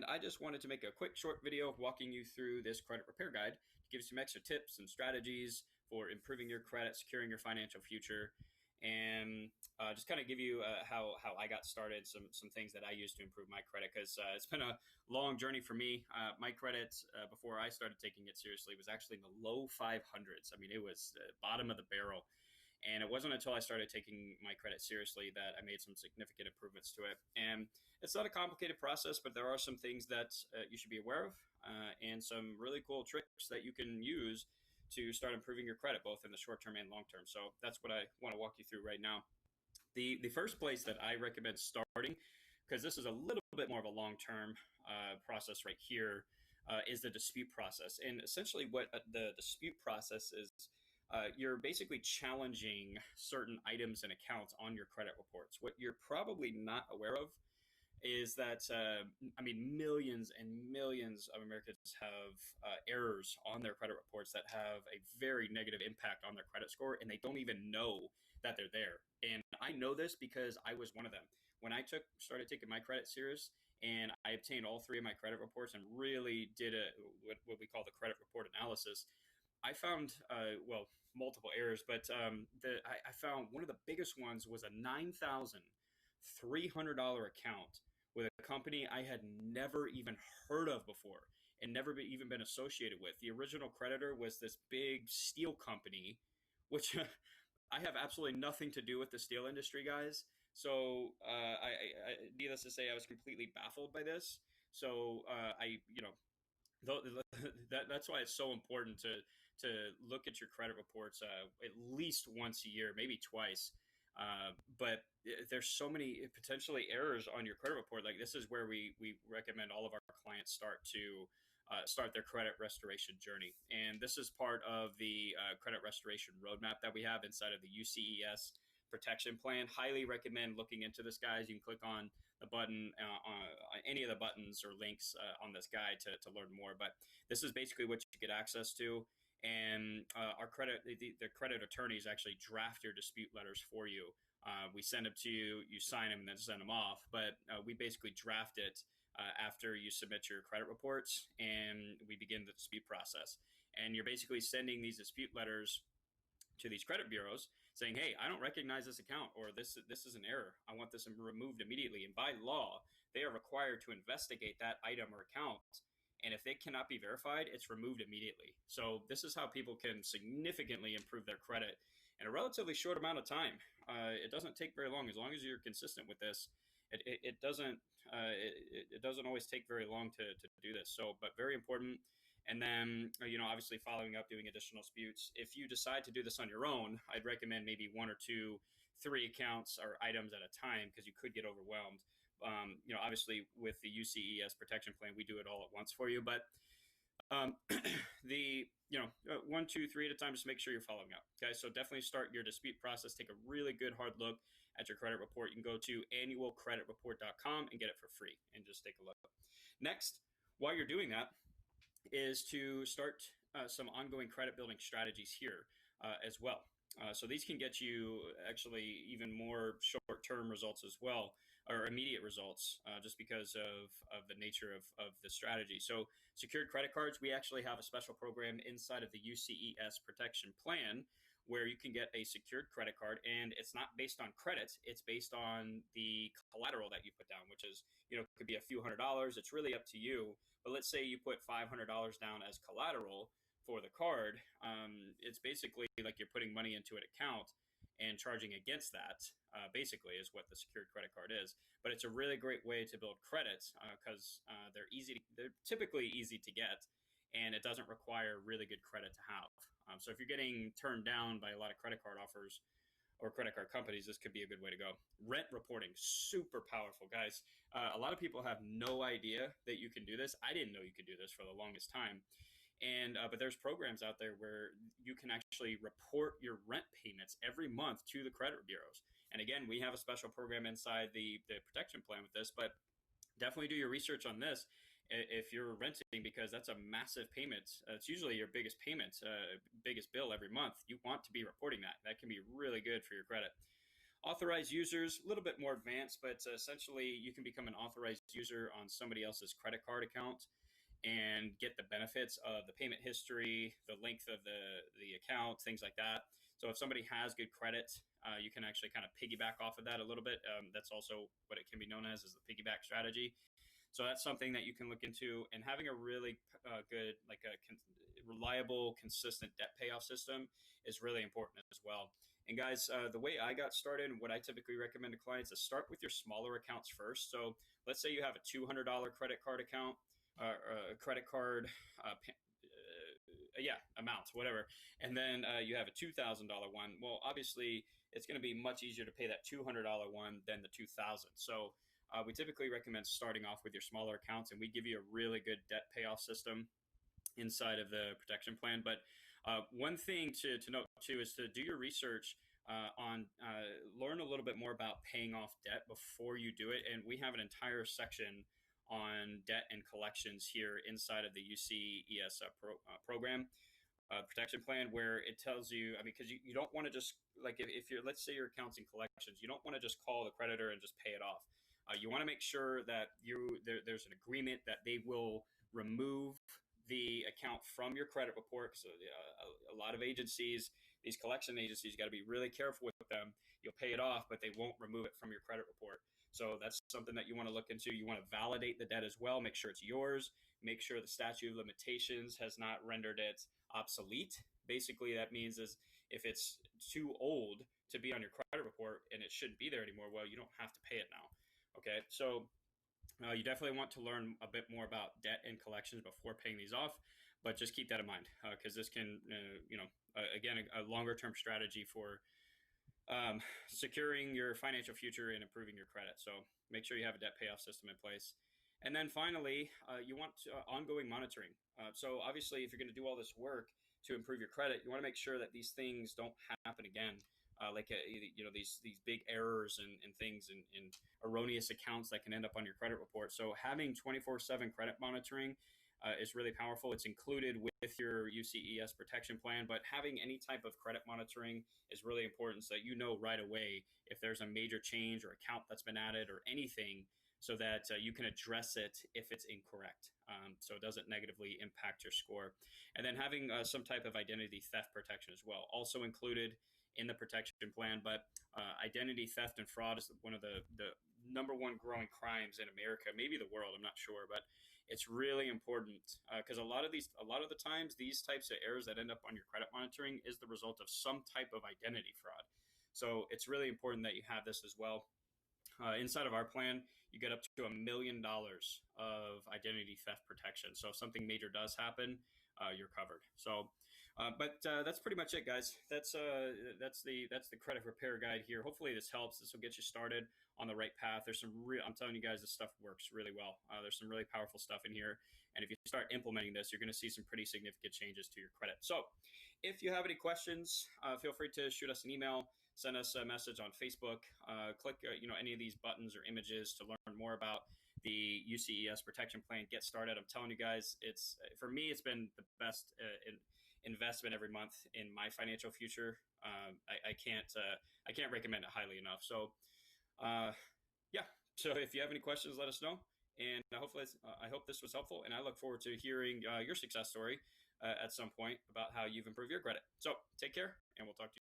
I just wanted to make a quick short video walking you through this credit repair guide to give you some extra tips and strategies for improving your credit, securing your financial future, and just kind of give you how I got started, some things that I use to improve my credit, because it's been a long journey for me. My credit, before I started taking it seriously, was actually in the low 500s. I mean, it was the bottom of the barrel. And it wasn't until I started taking my credit seriously that I made some significant improvements to it. And it's not a complicated process, but there are some things that you should be aware of, and some really cool tricks that you can use to start improving your credit, both in the short term and long term. So that's what I want to walk you through right now. The first place that I recommend starting, because this is a little bit more of a long term process right here, is the dispute process. And essentially, what the dispute process is, you're basically challenging certain items and accounts on your credit reports. What you're probably not aware of is that, millions and millions of Americans have errors on their credit reports that have a very negative impact on their credit score, and they don't even know that they're there. And I know this because I was one of them. When I started taking my credit serious, and I obtained all three of my credit reports and really did what we call the credit report analysis, I found, multiple errors, but I found one of the biggest ones was a $9,300 account with a company I had never even heard of before and never even been associated with. The original creditor was this big steel company, which I have absolutely nothing to do with the steel industry, guys. So needless to say, I was completely baffled by this. So that's why it's so important to look at your credit reports at least once a year, maybe twice. But there's so many potentially errors on your credit report. Like, this is where we recommend all of our clients start their credit restoration journey. And this is part of the credit restoration roadmap that we have inside of the UCES protection plan. Highly recommend looking into this, guys. You can click on the button on any of the buttons or links on this guide to learn more. But this is basically what you get access to. And the credit attorneys actually draft your dispute letters for you. We send them to you, you sign them, and then send them off. But we basically draft it after you submit your credit reports, and we begin the dispute process. And you're basically sending these dispute letters to these credit bureaus saying, hey, I don't recognize this account, or this is an error. I want this removed immediately. And by law, they are required to investigate that item or account. And if it cannot be verified, it's removed immediately. So this is how people can significantly improve their credit in a relatively short amount of time. It doesn't take very long. As long as you're consistent with this, it doesn't always take very long to do this. So, but very important. And then, obviously following up, doing additional disputes. If you decide to do this on your own, I'd recommend maybe 1 or 2, 3 accounts or items at a time, because you could get overwhelmed. Obviously with the UCES protection plan, we do it all at once for you. But 1, 2, 3 at a time, just make sure you're following up. Okay, so definitely start your dispute process. Take a really good hard look at your credit report. You can go to annualcreditreport.com and get it for free and just take a look. Next, while you're doing that, is to start some ongoing credit building strategies here as well. So these can get you actually even more short-term results as well, or immediate results, just because of the nature of the strategy. So secured credit cards, we actually have a special program inside of the UCES protection plan where you can get a secured credit card, and it's not based on credit. It's based on the collateral that you put down, which is, it could be a few $100s. It's really up to you. But let's say you put $500 down as collateral for the card. It's basically like you're putting money into an account and charging against that, basically, is what the secured credit card is. But it's a really great way to build credit because they're typically easy to get, and it doesn't require really good credit to have. So if you're getting turned down by a lot of credit card offers or credit card companies, this could be a good way to go. Rent reporting, super powerful, guys. A lot of people have no idea that you can do this. I didn't know you could do this for the longest time. But there's programs out there where you can actually report your rent payments every month to the credit bureaus. And again, we have a special program inside the protection plan with this, but definitely do your research on this if you're renting, because that's a massive payment. It's usually your biggest payment, biggest bill every month. You want to be reporting that. That can be really good for your credit. Authorized users, a little bit more advanced, but essentially you can become an authorized user on somebody else's credit card account and get the benefits of the payment history, the length of the account, things like that. So if somebody has good credit, you can actually kind of piggyback off of that a little bit. That's also what it can be known as the piggyback strategy. So that's something that you can look into, and having a really good, like a reliable, consistent debt payoff system is really important as well. And guys, the way I got started and what I typically recommend to clients is start with your smaller accounts first. So let's say you have a $200 credit card account, credit card, yeah, amount, whatever. And then you have a $2,000 one. Well, obviously, it's going to be much easier to pay that $200 one than the 2,000. So we typically recommend starting off with your smaller accounts, and we give you a really good debt payoff system inside of the protection plan. But one thing to note too is to do your research on learn a little bit more about paying off debt before you do it. And we have an entire section on debt and collections here inside of the UCES program protection plan, where it tells you, I mean, because you don't want to just, like, if you're, let's say your account's in collections, you don't want to just call the creditor and just pay it off. You want to make sure that there's an agreement that they will remove the account from your credit report. So a lot of agencies, these collection agencies, you got to be really careful with them. You'll pay it off, but they won't remove it from your credit report. So that's something that you want to look into. You want to validate the debt as well. Make sure it's yours. Make sure the statute of limitations has not rendered it obsolete. Basically, that means is if it's too old to be on your credit report and it shouldn't be there anymore, well, you don't have to pay it now. Okay, so you definitely want to learn a bit more about debt and collections before paying these off, but just keep that in mind because this can, again, a longer term strategy for securing your financial future and improving your credit. So make sure you have a debt payoff system in place. And then finally, you want ongoing monitoring. So obviously, if you're going to do all this work to improve your credit, you want to make sure that these things don't happen again. These big errors and things and erroneous accounts that can end up on your credit report. So having 24/7 credit monitoring is really powerful. It's included with your UCES protection plan, but having any type of credit monitoring is really important so that you know right away if there's a major change or account that's been added or anything, so that you can address it if it's incorrect, so it doesn't negatively impact your score. And then having some type of identity theft protection as well, also included in the protection plan. But identity theft and fraud is one of the number one growing crimes in America, maybe the world, I'm not sure, but it's really important because a lot of the times these types of errors that end up on your credit monitoring is the result of some type of identity fraud. So it's really important that you have this as well. Inside of our plan, you get up to $1 million of identity theft protection. So if something major does happen, you're covered. So, but that's pretty much it, guys. That's the credit repair guide here. Hopefully this helps. This will get you started on the right path. There's some I'm telling you guys, this stuff works really well. There's some really powerful stuff in here. And if you start implementing this, you're going to see some pretty significant changes to your credit. So if you have any questions, feel free to shoot us an email. Send us a message on Facebook. Click any of these buttons or images to learn more about the UCES protection plan. Get started. I'm telling you guys, for me, it's been the best investment every month in my financial future. I can't recommend it highly enough. So, yeah. So if you have any questions, let us know. And hopefully, I hope this was helpful. And I look forward to hearing your success story at some point about how you've improved your credit. So take care, and we'll talk to you.